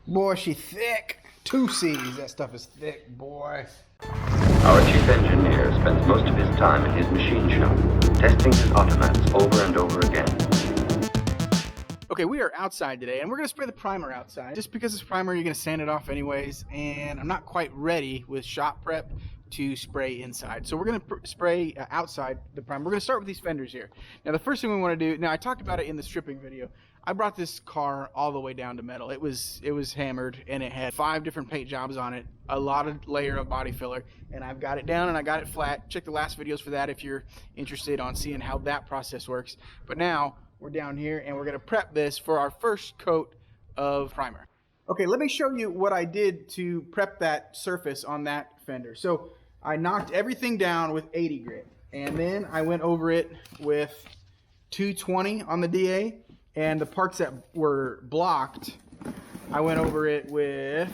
Boy, she thick. 2 C's. That stuff is thick, boy. Our chief engineer spends most of his time in his machine shop, testing his automats over and over again. Okay, we are outside today, and we're going to spray the primer outside. Just because it's primer, you're going to sand it off anyways, and I'm not quite ready with shop prep to spray inside. So we're going to spray outside the primer. We're going to start with these fenders here. Now, the first thing we want to do, now I talked about it in the stripping video. I brought this car all the way down to metal. It was hammered, and it had 5 different paint jobs on it, a lot of layer of body filler, and I've got it down and I got it flat. Check the last videos for that if you're interested on seeing how that process works. But now we're down here and we're going to prep this for our first coat of primer. Okay, let me show you what I did to prep that surface on that fender. So I knocked everything down with 80 grit, and then I went over it with 220 on the DA, and the parts that were blocked, I went over it with,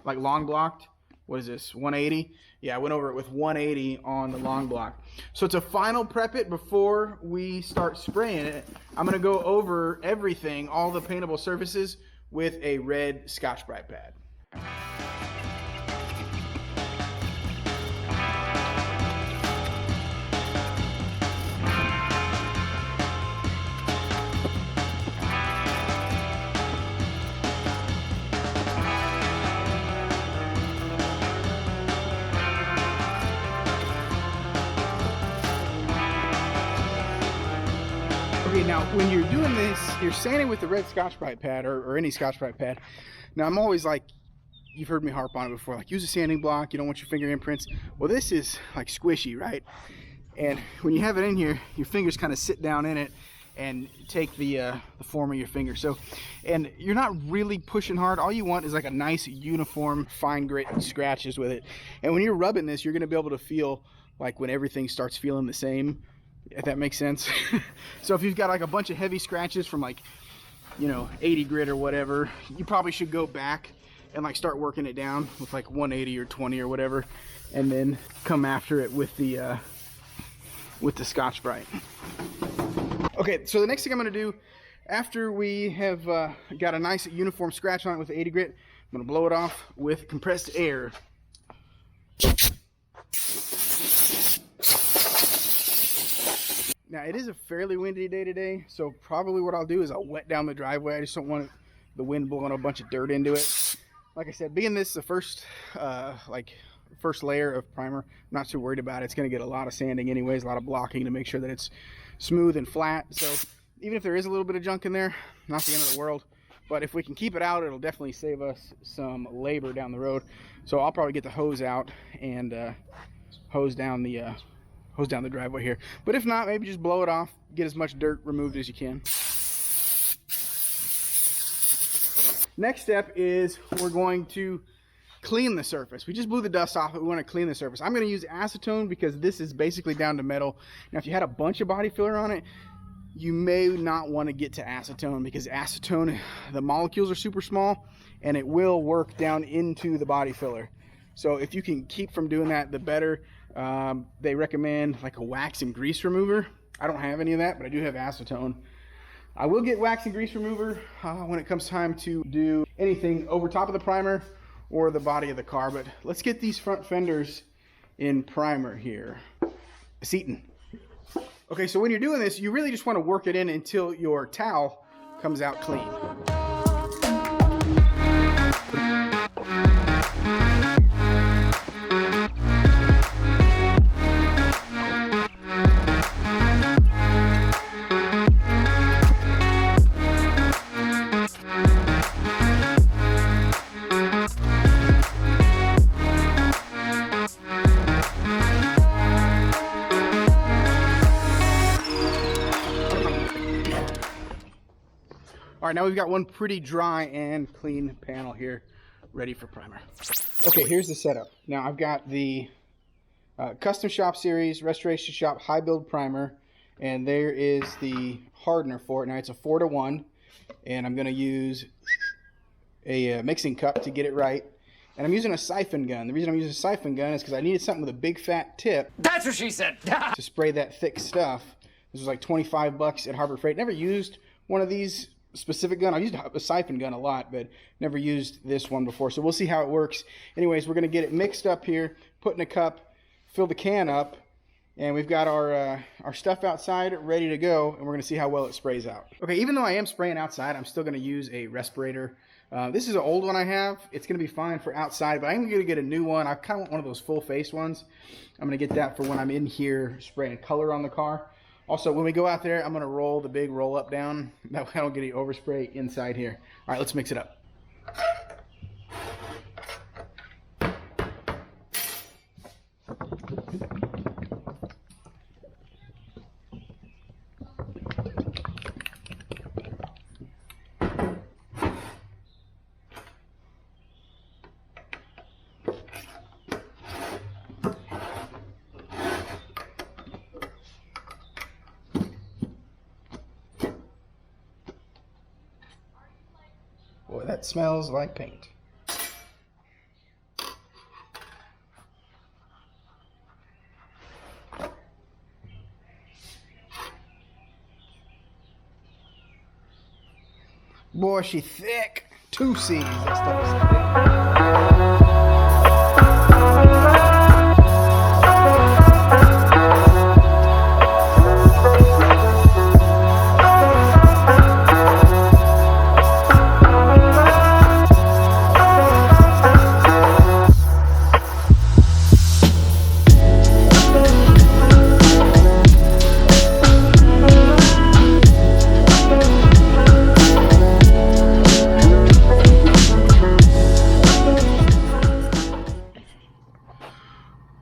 like long blocked, what is this, 180? Yeah, I went over it with 180 on the long block. So to final prep it before we start spraying it, I'm gonna go over everything, all the paintable surfaces, with a red Scotch-Brite pad. Okay, now when you're doing this, you're sanding with the red Scotch-Brite pad or any Scotch-Brite pad. Now I'm always like, you've heard me harp on it before, like use a sanding block, you don't want your finger imprints. Well, this is like squishy, right? And when you have it in here, your fingers kind of sit down in it and take the form of your finger. So, and you're not really pushing hard. All you want is like a nice uniform fine grit scratches with it. And when you're rubbing this, you're gonna be able to feel like when everything starts feeling the same, if that makes sense. So if you've got like a bunch of heavy scratches from like, you know, 80 grit or whatever, you probably should go back and like start working it down with like 180 or 20 or whatever, and then come after it with the Scotch-Brite. Okay, so the next thing I'm gonna do after we have got a nice uniform scratch on it with 80 grit, I'm gonna blow it off with compressed air. Now, it is a fairly windy day today, so probably what I'll do is I'll wet down the driveway. I just don't want the wind blowing a bunch of dirt into it. Like I said, being this the first layer of primer, I'm not too worried about it. It's going to get a lot of sanding anyways, a lot of blocking to make sure that it's smooth and flat. So even if there is a little bit of junk in there, not the end of the world. But if we can keep it out, it'll definitely save us some labor down the road. So I'll probably get the hose out and hose down the driveway here. But if not, maybe just blow it off, get as much dirt removed as you can. Next step is we're going to clean the surface. We just blew the dust off, but we want to clean the surface. I'm going to use acetone because this is basically down to metal. Now, if you had a bunch of body filler on it, you may not want to get to acetone because acetone, the molecules are super small and it will work down into the body filler. So if you can keep from doing that, the better. They recommend like a wax and grease remover. I don't have any of that, but I do have acetone. I will get wax and grease remover when it comes time to do anything over top of the primer or the body of the car. But let's get these front fenders in primer here. Aceton. Okay, so when you're doing this, you really just want to work it in until your towel comes out clean. All right, now we've got one pretty dry and clean panel here ready for primer. Okay, here's the setup. Now I've got the Custom Shop Series Restoration Shop High Build Primer, and there is the hardener for it. Now it's a 4-to-1, and I'm going to use a mixing cup to get it right. And I'm using a siphon gun. The reason I'm using a siphon gun is because I needed something with a big fat tip. That's what she said. To spray that thick stuff. This was like 25 bucks at Harbor Freight. Never used one of these specific gun. I've used a siphon gun a lot, but never used this one before. So we'll see how it works. Anyways, we're going to get it mixed up here, put in a cup, fill the can up, and we've got our stuff outside ready to go, and we're going to see how well it sprays out. Okay, even though I am spraying outside, I'm still going to use a respirator. This is an old one I have. It's going to be fine for outside, but I'm going to get a new one. I kind of want one of those full-face ones. I'm going to get that for when I'm in here spraying color on the car. Also, when we go out there, I'm going to roll the big roll-up down. That way I don't get any overspray inside here. All right, let's mix it up. Boy, that smells like paint. Boy, she thick. 2 C's. That stuff is thick.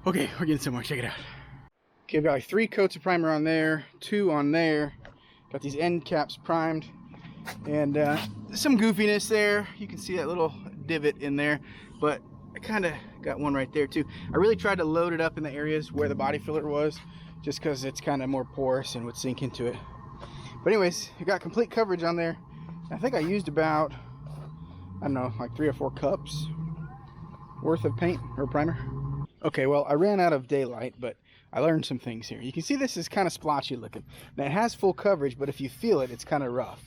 Okay, we're getting somewhere. Check it out. Okay, I've got like 3 coats of primer on there, 2 on there. Got these end caps primed, and some goofiness there. You can see that little divot in there, but I kind of got one right there too. I really tried to load it up in the areas where the body filler was, just because it's kind of more porous and would sink into it. But anyways, you got complete coverage on there. I think I used about, I don't know, like 3 or 4 cups worth of paint or primer. Okay, well, I ran out of daylight, but I learned some things here. You can see this is kind of splotchy looking. Now, it has full coverage, but if you feel it, it's kind of rough.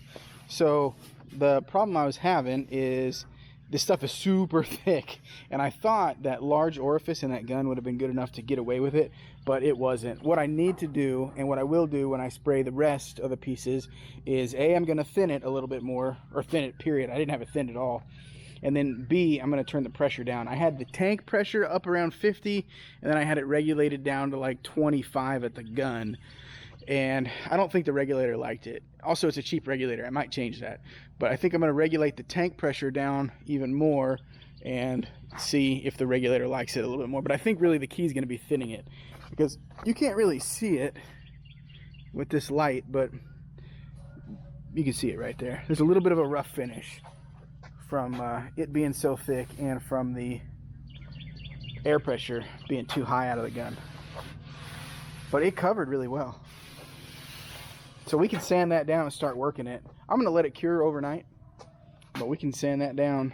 So the problem I was having is this stuff is super thick, and I thought that large orifice in that gun would have been good enough to get away with it, but it wasn't. What I need to do, and what I will do when I spray the rest of the pieces, is A, I'm going to thin it a little bit more, or thin it, period. I didn't have it thinned at all. And then B, I'm going to turn the pressure down. I had the tank pressure up around 50, and then I had it regulated down to like 25 at the gun. And I don't think the regulator liked it. Also, it's a cheap regulator. I might change that. But I think I'm going to regulate the tank pressure down even more and see if the regulator likes it a little bit more. But I think really the key is going to be thinning it, because you can't really see it with this light, but you can see it right there. There's a little bit of a rough finish from it being so thick and from the air pressure being too high out of the gun. But it covered really well. So we can sand that down and start working it. I'm gonna let it cure overnight, but we can sand that down.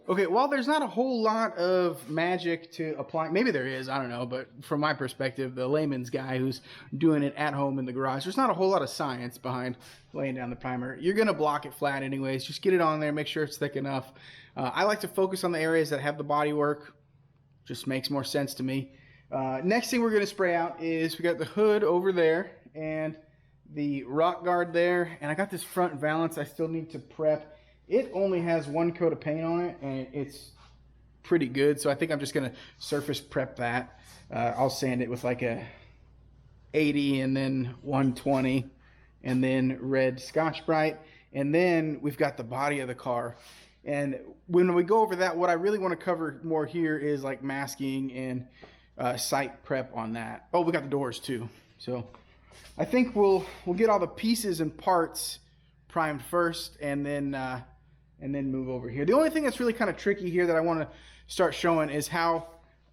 Okay, well, there's not a whole lot of magic to apply. Maybe there is, I don't know, but from my perspective, the layman's guy who's doing it at home in the garage, there's not a whole lot of science behind laying down the primer. You're gonna block it flat anyways. Just get it on there, make sure it's thick enough. I like to focus on the areas that have the body work. Just makes more sense to me. Next thing we're gonna spray out is we got the hood over there and the rock guard there, and I got this front valance I still need to prep. It only has 1 coat of paint on it, and it's pretty good, so I think I'm just going to surface prep that. I'll sand it with like a 80 and then 120 and then red Scotch-Brite, and then we've got the body of the car. And when we go over that, what I really want to cover more here is like masking and sight prep on that. Oh, we got the doors too. So I think we'll get all the pieces and parts primed first, and then move over here. The only thing that's really kind of tricky here that I want to start showing is how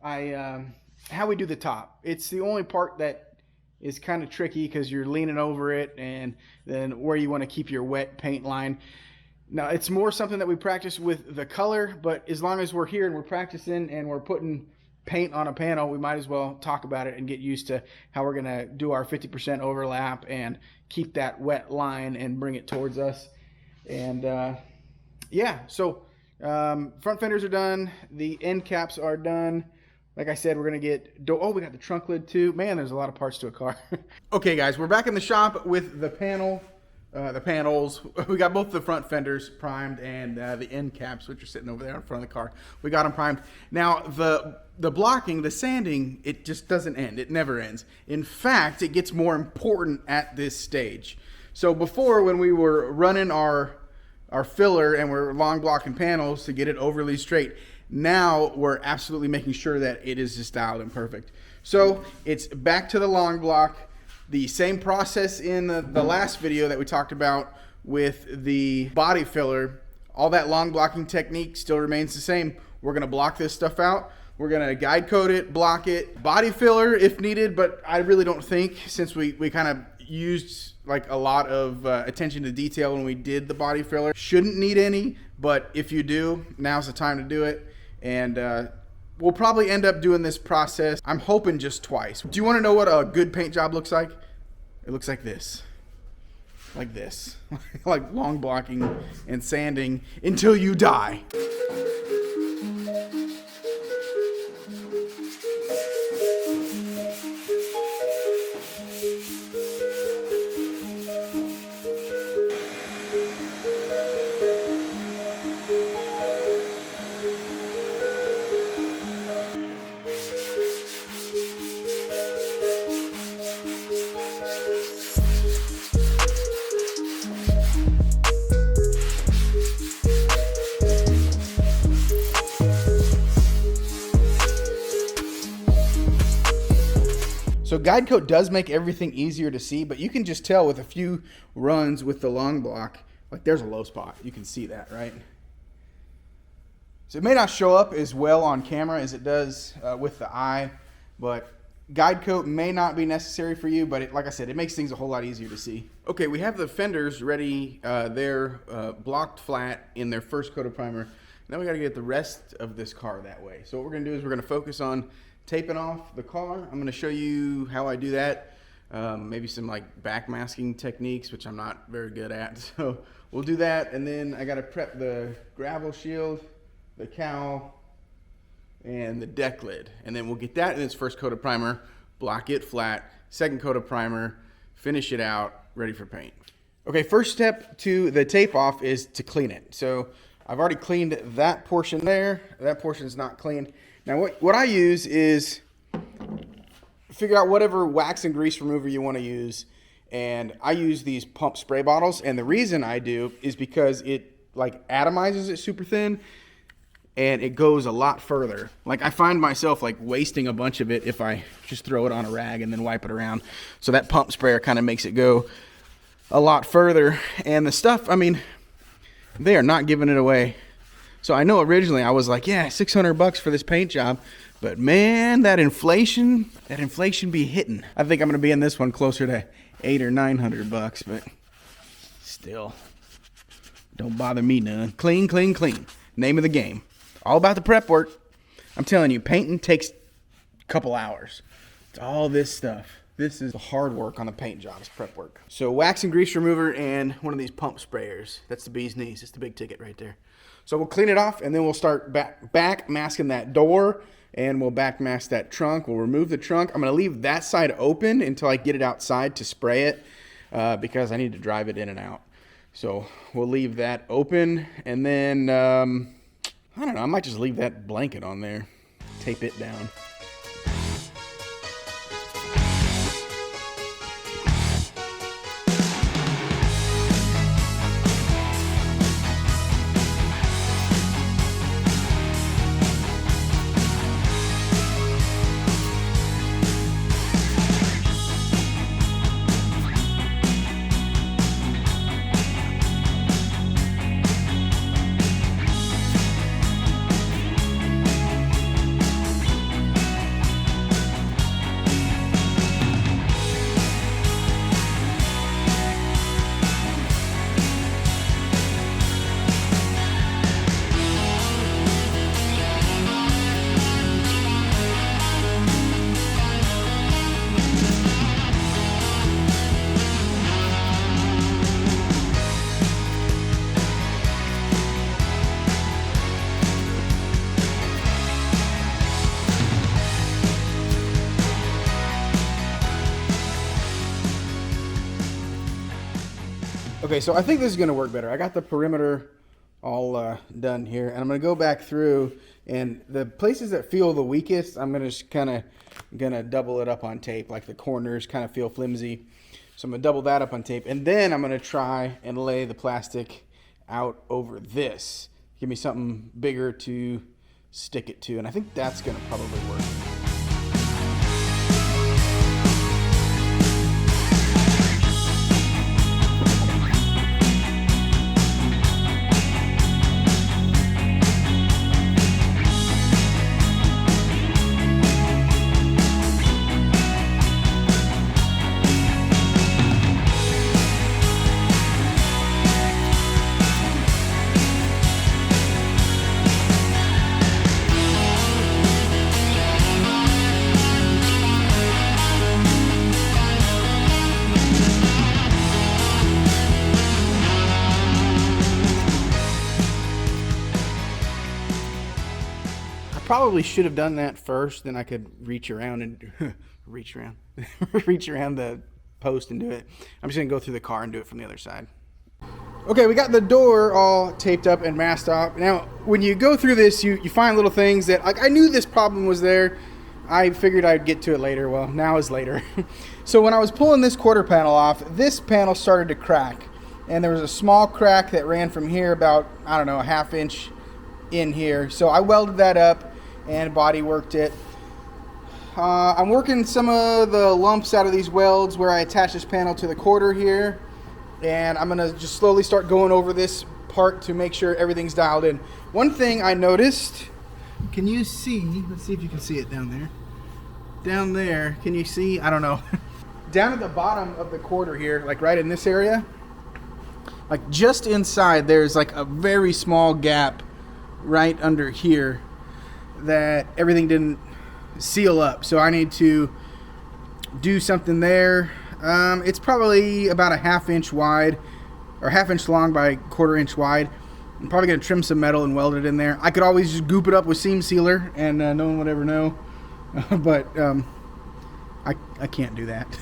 we do the top. It's the only part that is kind of tricky because you're leaning over it, and then where you want to keep your wet paint line. Now, it's more something that we practice with the color, but as long as we're here and we're practicing and we're putting paint on a panel, we might as well talk about it and get used to how we're going to do our 50% overlap and keep that wet line and bring it towards us. And yeah, so front fenders are done. The end caps are done. Like I said, we're going to get... Oh, we got the trunk lid too. Man, there's a lot of parts to a car. Okay, guys, we're back in the shop with the panels. We got both the front fenders primed and the end caps, which are sitting over there in front of the car. We got them primed. Now, the blocking, the sanding, it just doesn't end. It never ends. In fact, it gets more important at this stage. So before, when we were running our filler and we're long blocking panels to get it overly straight, now we're absolutely making sure that it is just dialed in perfect. So it's back to the long block. The same process in the last video that we talked about with the body filler. All that long blocking technique still remains the same. We're going to block this stuff out. We're going to guide coat it, block it, body filler if needed, but I really don't think, since we kind of used like a lot of attention to detail when we did the body filler. Shouldn't need any, but if you do, now's the time to do it. And we'll probably end up doing this process, I'm hoping, just twice. Do you want to know what a good paint job looks like? It looks like this. Like this. Like long blocking and sanding until you die. So guide coat does make everything easier to see, but you can just tell with a few runs with the long block, like there's a low spot. You can see that, right? So it may not show up as well on camera as it does with the eye, but guide coat may not be necessary for you, but like I said, it makes things a whole lot easier to see. Okay, we have the fenders ready. They're blocked flat in their first coat of primer. Now we got to get the rest of this car that way. So what we're going to do is we're going to focus on taping off the car. I'm going to show you how I do that. Maybe some like backmasking techniques, which I'm not very good at. So we'll do that, and then I got to prep the gravel shield, the cowl, and the deck lid. And then we'll get that in its first coat of primer, block it flat, second coat of primer, finish it out, ready for paint. Okay, first step to the tape off is to clean it. So I've already cleaned that portion there. That portion is not cleaned. Now what I use is figure out whatever wax and grease remover you want to use, and I use these pump spray bottles, and the reason I do is because it like atomizes it super thin and it goes a lot further. Like I find myself like wasting a bunch of it if I just throw it on a rag and then wipe it around. So that pump sprayer kind of makes it go a lot further, and the stuff, I mean, they are not giving it away. So I know originally I was like, yeah, $600 for this paint job, but man, that inflation be hitting. I think I'm gonna be in this one closer to $800 or $900, but still, don't bother me none. Clean, clean, clean. Name of the game. All about the prep work. I'm telling you, painting takes a couple hours. It's all this stuff. This is the hard work on the paint job, is prep work. So wax and grease remover and one of these pump sprayers. That's the bee's knees. It's the big ticket right there. So we'll clean it off, and then we'll start back masking that door, and we'll back mask that trunk. We'll remove the trunk. I'm going to leave that side open until I get it outside to spray it because I need to drive it in and out. So we'll leave that open, and then, I don't know, I might just leave that blanket on there, tape it down. Okay, so I think this is gonna work better. I got the perimeter all done here, and I'm gonna go back through, and the places that feel the weakest, I'm gonna just gonna double it up on tape. Like the corners kind of feel flimsy, so I'm gonna double that up on tape, and then I'm gonna try and lay the plastic out over this. Give me something bigger to stick it to, and I think that's gonna probably work. Probably should have done that first, then I could reach around and reach around the post and do it. I'm just gonna go through the car and do it from the other side. Okay, we got the door all taped up and masked off. Now, when you go through this, you find little things that, like, I knew this problem was there. I figured I'd get to it later. Well, now is later. So when I was pulling this quarter panel off, this panel started to crack. And there was a small crack that ran from here about, I don't know, a ½ inch in here. So I welded that up and body worked it. I'm working some of the lumps out of these welds where I attach this panel to the quarter here, and I'm gonna just slowly start going over this part to make sure everything's dialed in. One thing I noticed, can you see, let's see if you can see it down there. Down there, can you see? I don't know. Down at the bottom of the quarter here, like right in this area, like just inside, there's like a very small gap right under here that everything didn't seal up, so I need to do something there. It's probably about a ½ inch wide, or ½ inch long by ¼ inch wide. I'm probably gonna trim some metal and weld it in there. I could always just goop it up with seam sealer, and no one would ever know. But I can't do that.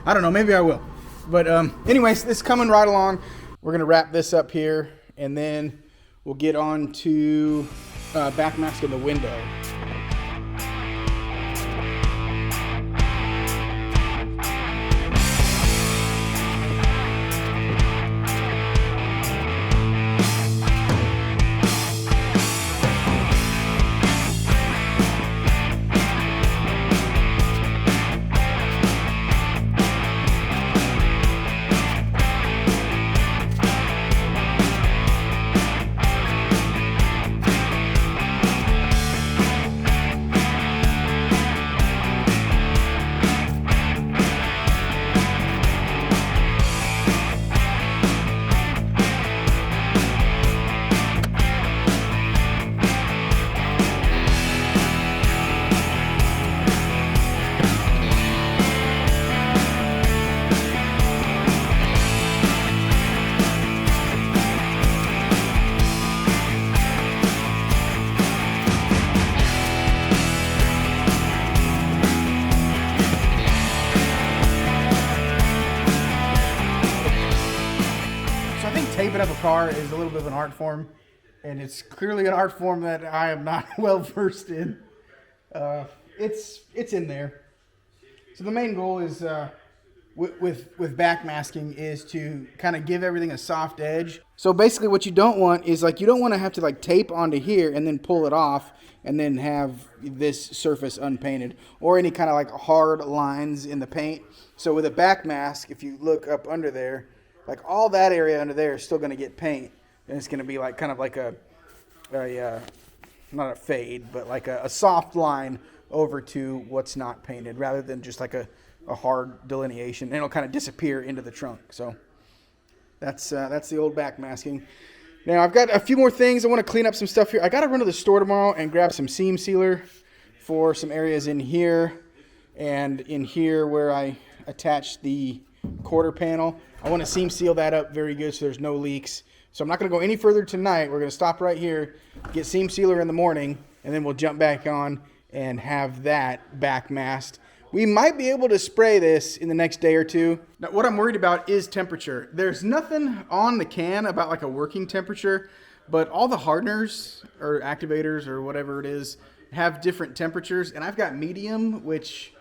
I don't know, maybe I will. But anyways, it's coming right along. We're gonna wrap this up here, and then we'll get on to backmasking the window. Taping up a car is a little bit of an art form, and it's clearly an art form that I am not well versed in. It's in there. So the main goal is with backmasking is to kind of give everything a soft edge. So basically what you don't want is, like, you don't want to have to like tape onto here and then pull it off and then have this surface unpainted or any kind of like hard lines in the paint. So with a backmask, if you look up under there, like all that area under there is still going to get paint, and it's going to be like kind of like a not a fade, but like a soft line over to what's not painted, rather than just like a hard delineation, and it'll kind of disappear into the trunk. So that's the old backmasking. Now I've got a few more things. I want to clean up some stuff here. I got to run to the store tomorrow and grab some seam sealer for some areas in here and in here where I attached the quarter panel. I want to seam seal that up very good so there's no leaks. So I'm not going to go any further tonight. We're going to stop right here, get seam sealer in the morning, and then we'll jump back on and have that backmasked. We might be able to spray this in the next day or two. Now, what I'm worried about is temperature. There's nothing on the can about like a working temperature, but all the hardeners or activators or whatever it is have different temperatures. And I've got medium, which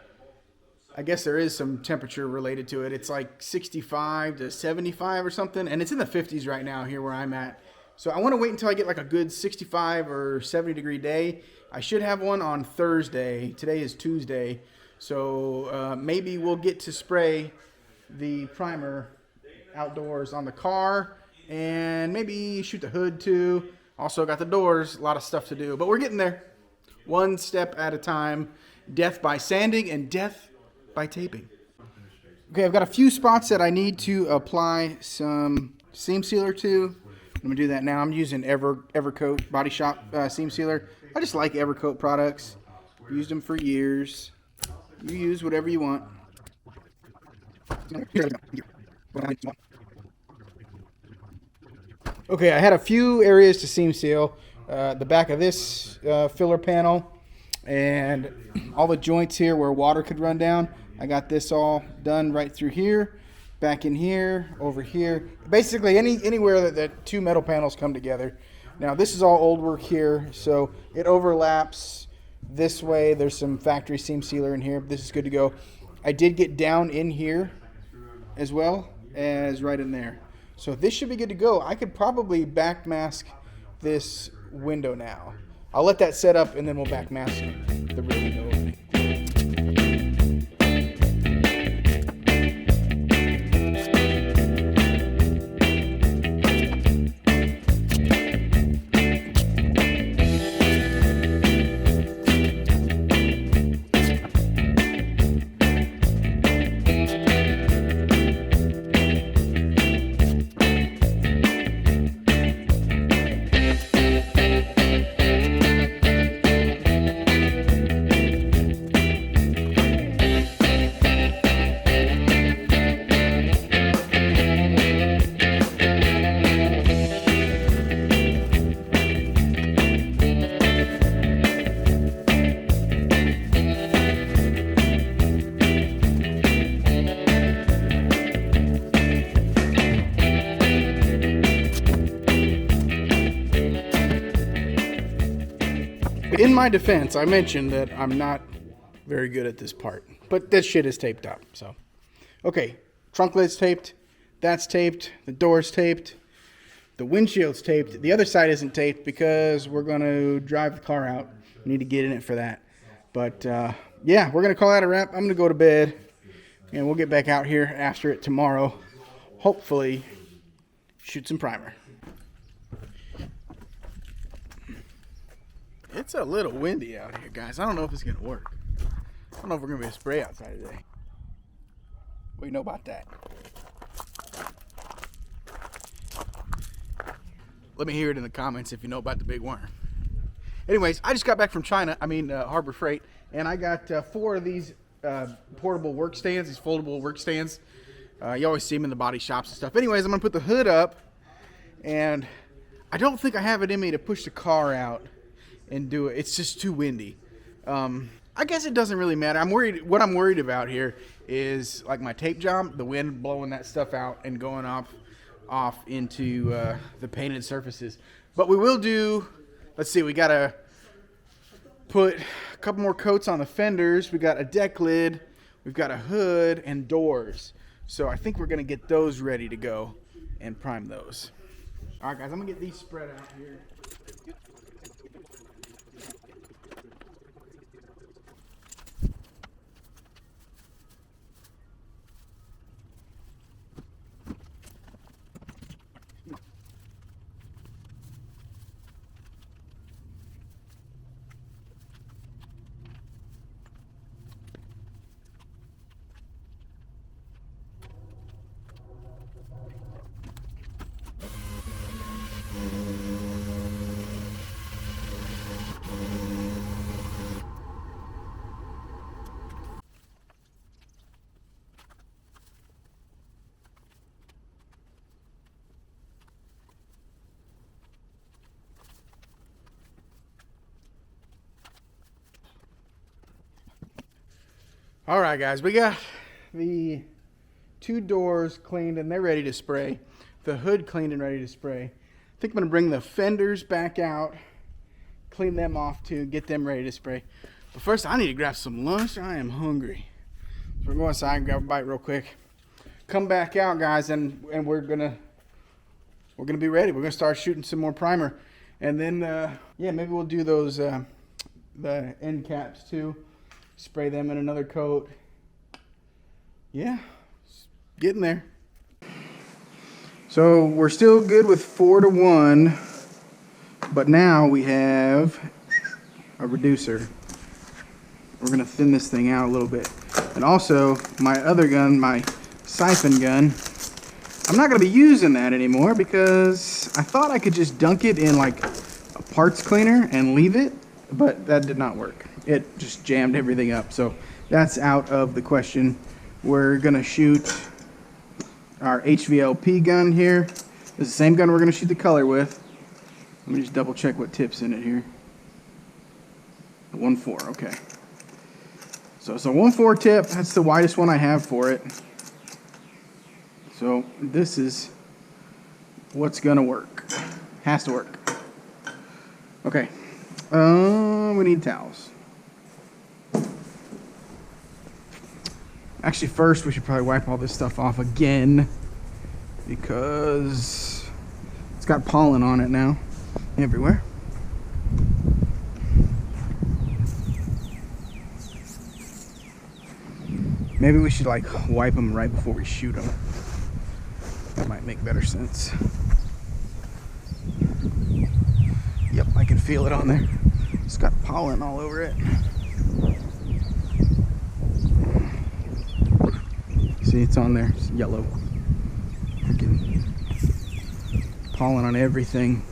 I guess there is some temperature related to it. It's like 65 to 75 or something. And it's in the 50s right now here where I'm at. So I want to wait until I get like a good 65 or 70 degree day. I should have one on Thursday. Today is Tuesday. So maybe we'll get to spray the primer outdoors on the car and maybe shoot the hood too. Also got the doors, a lot of stuff to do, but we're getting there. One step at a time. Death by sanding and death by taping. Okay, I've got a few spots that I need to apply some seam sealer to. I'm gonna do that now. I'm using Evercoat Body Shop seam sealer. I just like Evercoat products. Used them for years. You use whatever you want. Okay, I had a few areas to seam seal. The back of this filler panel and all the joints here where water could run down. I got this all done right through here, back in here, over here. Basically anywhere that the two metal panels come together. Now this is all old work here, so it overlaps. This way, there's some factory seam sealer in here. This is good to go. I did get down in here as well as right in there. So this should be good to go. I could probably back mask this window now. I'll let that set up and then we'll back mask the rear window opening. In my defense, I mentioned that I'm not very good at this part, but this shit is taped up. So, okay, trunk lid's taped, that's taped, the door's taped, the windshield's taped. The other side isn't taped because we're going to drive the car out. We need to get in it for that. But yeah, we're going to call that a wrap. I'm going to go to bed, and we'll get back out here after it tomorrow. Hopefully, shoot some primer. It's a little windy out here, guys. I don't know if it's going to work. I don't know if we're going to be able to spray outside today. What do you know about that? Let me hear it in the comments if you know about the big worm. Anyways, I just got back from China. Harbor Freight. And I got 4 of these portable work stands, these foldable work stands. You always see them in the body shops and stuff. Anyways, I'm going to put the hood up. And I don't think I have it in me to push the car out and do it. It's just too windy. I guess it doesn't really matter. What I'm worried about here is like my tape job, the wind blowing that stuff out and going off into the painted surfaces. But we will do, let's see, we got to put a couple more coats on the fenders. We got a deck lid, we've got a hood and doors. So I think we're going to get those ready to go and prime those. All right, guys, I'm going to get these spread out here. All right, guys, we got the 2 doors cleaned and they're ready to spray. The hood cleaned and ready to spray. I think I'm gonna bring the fenders back out, clean them off too, get them ready to spray. But first, I need to grab some lunch. I am hungry. So we're going inside and grab a bite real quick. Come back out, guys, and we're gonna be ready. We're gonna start shooting some more primer, and then yeah, maybe we'll do those the end caps too. Spray them in another coat. Yeah, getting there. So we're still good with 4-to-1, but now we have a reducer. We're gonna thin this thing out a little bit. And also my other gun, my siphon gun, I'm not gonna be using that anymore because I thought I could just dunk it in like a parts cleaner and leave it, but that did not work. It just jammed everything up, so that's out of the question. We're gonna shoot our HVLP gun here. This is the same gun we're gonna shoot the color with. Let me just double check what tip's in it here. 1.4, okay. So it's a 1.4 tip, that's the widest one I have for it. So this is what's gonna work. Has to work. Okay, we need towels. Actually, first we should probably wipe all this stuff off again because it's got pollen on it now everywhere. Maybe we should like wipe them right before we shoot them. That might make better sense. Yep, I can feel it on there. It's got pollen all over it. See, it's on there. It's yellow. Freaking pollen on everything.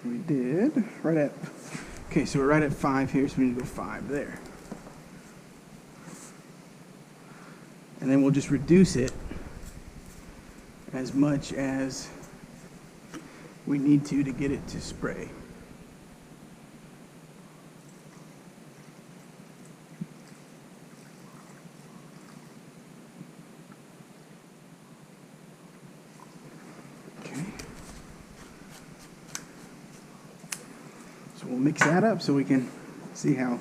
We did right at, okay, so we're right at 5 here, so we need to go 5 there. And then we'll just reduce it as much as we need to get it to spray. So we'll mix that up so we can see how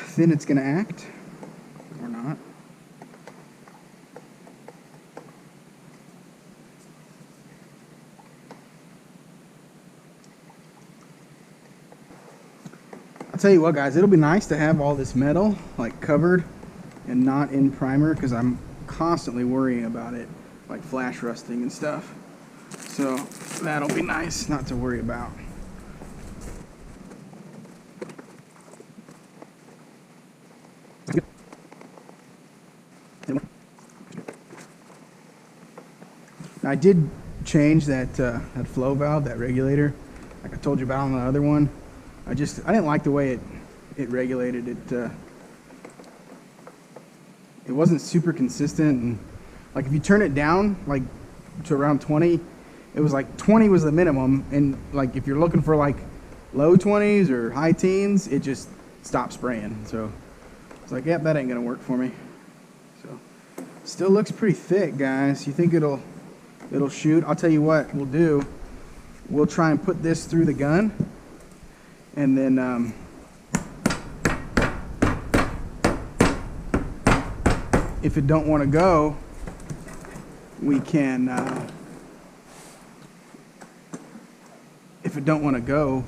thin it's going to act or not. I'll tell you what, guys, it'll be nice to have all this metal like covered and not in primer because I'm constantly worrying about it like flash rusting and stuff. So that'll be nice not to worry about. I did change that that flow valve, that regulator, like I told you about on the other one. I didn't like the way it regulated it. It wasn't super consistent, and like if you turn it down like to around 20, it was like 20 was the minimum, and like if you're looking for like low 20s or high teens, it just stopped spraying. So it's like, yep, that ain't gonna work for me. So still looks pretty thick, guys. You think it'll shoot? I'll tell you what we'll do. We'll try and put this through the gun, and then if it don't want to go, we can if it don't want to go,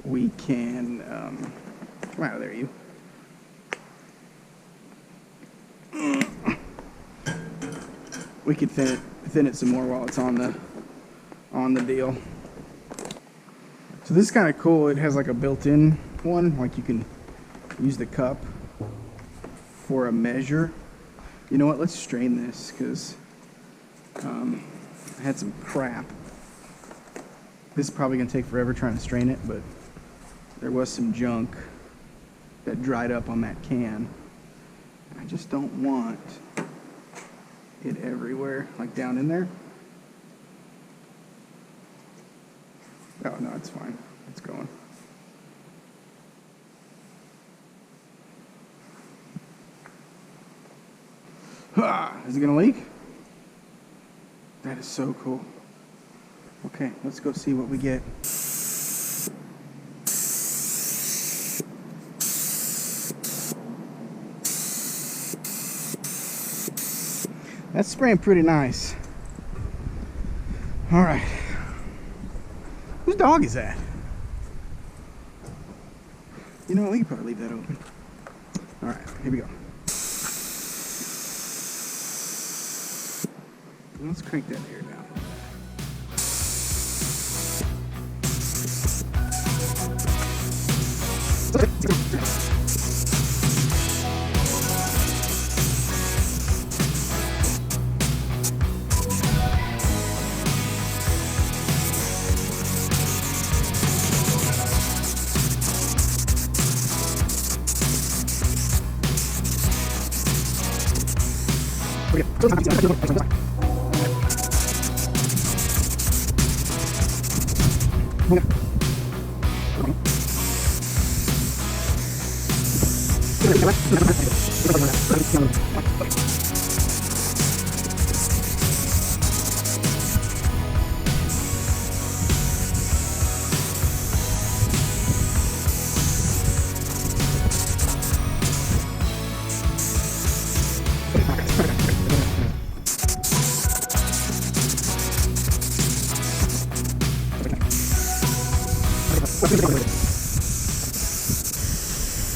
we can come out of there, you. We could thin it some more while it's on the deal. So this is kind of cool. It has like a built-in one, like you can use the cup for a measure. You know what? Let's strain this because I had some crap. This is probably gonna take forever trying to strain it, but there was some junk that dried up on that can. I just don't want it everywhere, like down in there. Oh no, it's fine. It's going. Is it gonna leak? That is so cool. Okay, let's go see what we get. That's spraying pretty nice. All right. Whose dog is that? You know what? We can probably leave that open. All right, here we go. Let's crank that air down.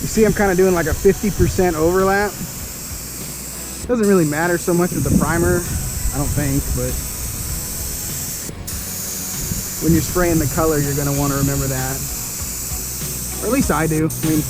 You see, I'm kind of doing like a 50% overlap. Doesn't really matter so much with the primer, I don't think, but when you're spraying the color, you're going to want to remember that. Or at least I do. I mean,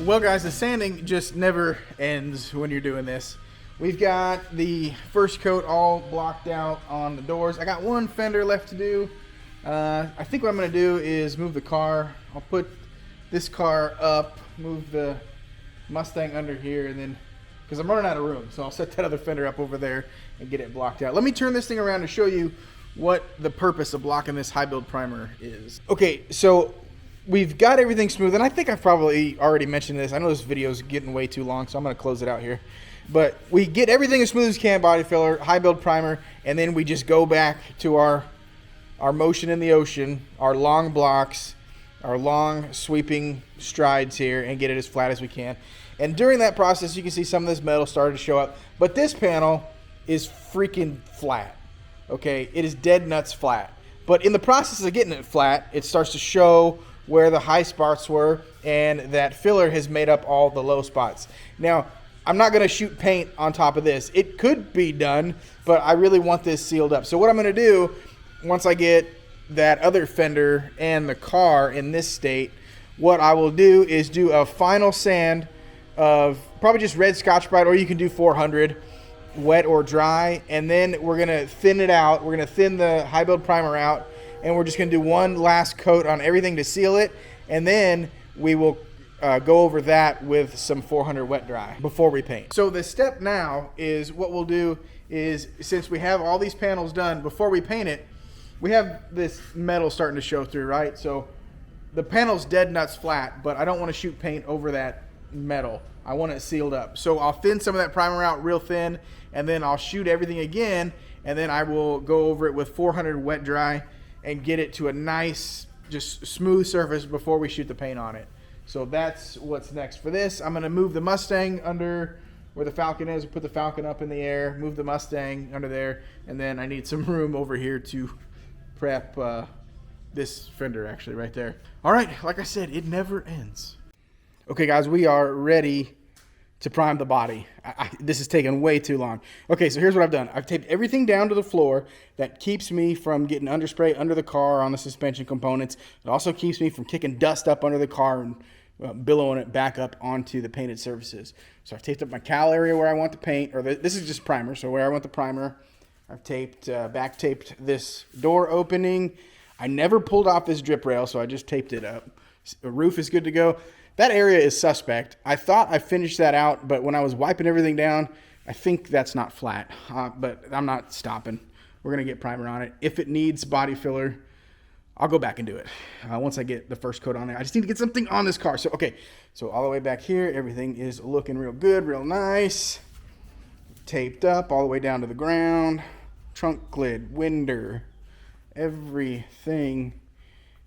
well, guys, the sanding just never ends when you're doing this. We've got the first coat all blocked out on the doors. I got one fender left to do. I think what I'm going to do is move the car. I'll put this car up, move the Mustang under here, and then, because I'm running out of room, so I'll set that other fender up over there and get it blocked out. Let me turn this thing around to show you what the purpose of blocking this high build primer is. Okay, so we've got everything smooth, and I think I've probably already mentioned this. I know this video is getting way too long, so I'm going to close it out here. But we get everything as smooth as can, body filler, high build primer, and then we just go back to our motion in the ocean, our long blocks, our long sweeping strides here, and get it as flat as we can. And during that process, you can see some of this metal started to show up. But this panel is freaking flat. Okay, it is dead nuts flat. But in the process of getting it flat, it starts to show where the high spots were, and that filler has made up all the low spots. Now, I'm not going to shoot paint on top of this. It could be done, but I really want this sealed up. So what I'm going to do, once I get that other fender and the car in this state, what I will do is do a final sand of probably just red Scotch-Brite, or you can do 400, wet or dry, and then we're going to thin it out. We're going to thin the high build primer out, and we're just going to do one last coat on everything to seal it, and then we will go over that with some 400 wet dry before we paint. So the step now is, what we'll do is, since we have all these panels done, before we paint it, we have this metal starting to show through, right? So the panel's dead nuts flat, but I don't want to shoot paint over that metal. I want it sealed up. So I'll thin some of that primer out real thin, and then I'll shoot everything again, and then I will go over it with 400 wet dry and get it to a nice, just smooth surface before we shoot the paint on it. So that's what's next for this. I'm going to move the Mustang under where the Falcon is, put the Falcon up in the air, move the Mustang under there, and then I need some room over here to prep this fender actually right there. All right, like I said, it never ends. Okay guys, we are ready to prime the body. This is taking way too long. Okay, so here's what I've done. I've taped everything down to the floor that keeps me from getting underspray under the car on the suspension components. It also keeps me from kicking dust up under the car and billowing it back up onto the painted surfaces. So I've taped up my cowl area where I want the paint, or this is just primer, so where I want the primer. I've taped, back taped this door opening. I never pulled off this drip rail, so I just taped it up. The roof is good to go. That area is suspect. I thought I finished that out, but when I was wiping everything down, I think that's not flat, but I'm not stopping. We're going to get primer on it. If it needs body filler, I'll go back and do it once I get the first coat on there. I just need to get something on this car. So, okay, so all the way back here, everything is looking real good, real nice. Taped up all the way down to the ground. Trunk lid, winder, everything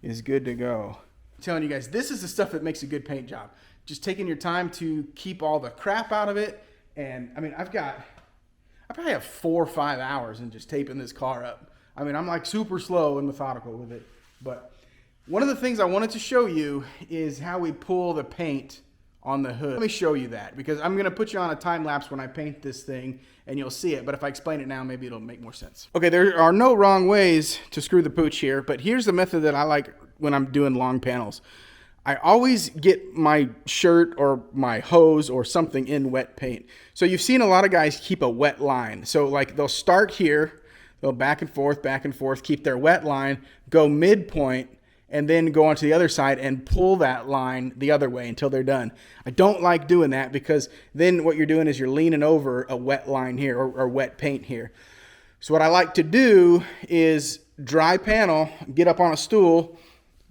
is good to go. Telling you guys, this is the stuff that makes a good paint job. Just taking your time to keep all the crap out of it. And I mean, I probably have 4 or 5 hours in just taping this car up. I mean, I'm like super slow and methodical with it. But one of the things I wanted to show you is how we pull the paint on the hood. Let me show you that, because I'm going to put you on a time lapse when I paint this thing and you'll see it. But if I explain it now, maybe it'll make more sense. Okay, there are no wrong ways to screw the pooch here, but here's the method that I like when I'm doing long panels. I always get my shirt or my hose or something in wet paint. So you've seen a lot of guys keep a wet line. So like they'll start here, they'll back and forth, keep their wet line, go midpoint, and then go onto the other side and pull that line the other way until they're done. I don't like doing that, because then what you're doing is you're leaning over a wet line here, or wet paint here. So what I like to do is dry panel, get up on a stool,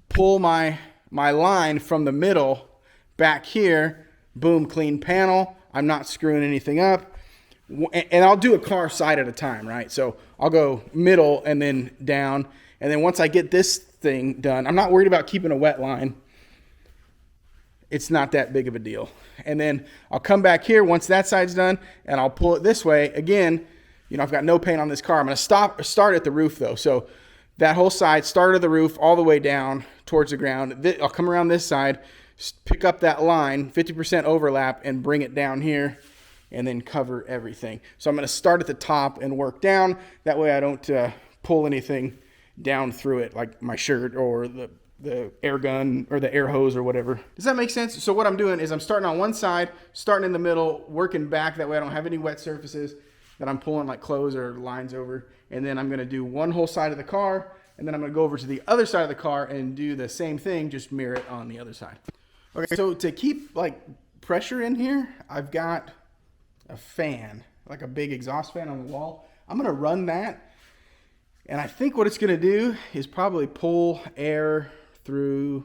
pull my line from the middle back here, boom, clean panel. I'm not screwing anything up. And I'll do a car side at a time, right? So I'll go middle and then down. And then once I get this thing done, I'm not worried about keeping a wet line. It's not that big of a deal. And then I'll come back here once that side's done, and I'll pull it this way. Again, you know, I've got no paint on this car. I'm going to start at the roof though. So that whole side, start of the roof all the way down towards the ground. I'll come around this side, pick up that line, 50% overlap, and bring it down here, and then cover everything. So I'm going to start at the top and work down. That way I don't pull anything down through it, like my shirt or the air gun or the air hose or whatever. Does that make sense? So what I'm doing is I'm starting on one side, starting in the middle, working back. That way I don't have any wet surfaces that I'm pulling like clothes or lines over. And then I'm going to do one whole side of the car, and then I'm going to go over to the other side of the car and do the same thing, just mirror it on the other side. Okay, so to keep like pressure in here, I've got a fan, like a big exhaust fan on the wall. I'm going to run that And I think what it's going to do is probably pull air through,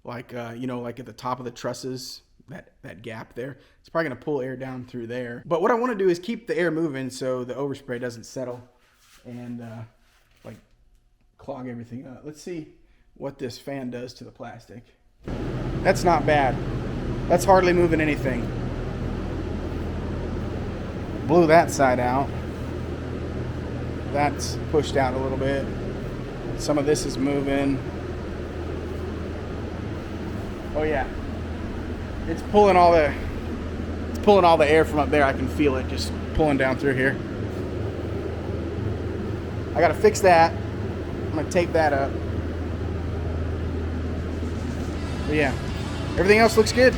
like, like at the top of the trusses, that gap there. It's probably going to pull air down through there. But what I want to do is keep the air moving so the overspray doesn't settle and like clog everything up. Let's see what this fan does to the plastic. That's not bad. That's hardly moving anything. Blew that side out. That's pushed out a little bit. Some of this is moving. Oh yeah. It's pulling all the air from up there. I can feel it just pulling down through here. I gotta fix that. I'm gonna tape that up. But yeah, everything else looks good.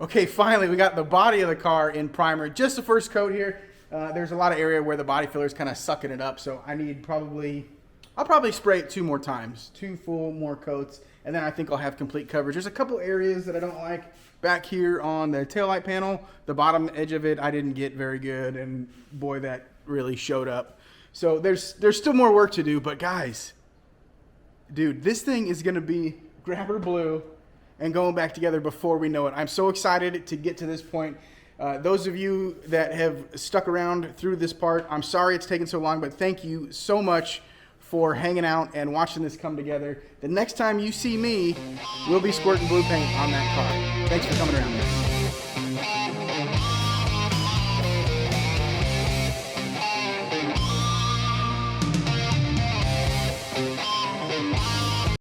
Okay, finally we got the body of the car in primer. Just the first coat here. There's a lot of area where the body filler is kind of sucking it up, so I'll probably spray it 2 more times, 2 full more coats, and then I think I'll have complete coverage. There's a couple areas that I don't like. Back here on the taillight panel, the bottom edge of it I didn't get very good, and boy, that really showed up. So there's still more work to do, but guys, dude, this thing is gonna be grabber blue and going back together before we know it. I'm so excited to get to this point. Those of you that have stuck around through this part, I'm sorry it's taken so long, but thank you so much for hanging out and watching this come together. The next time you see me, we'll be squirting blue paint on that car. Thanks for coming around, guys.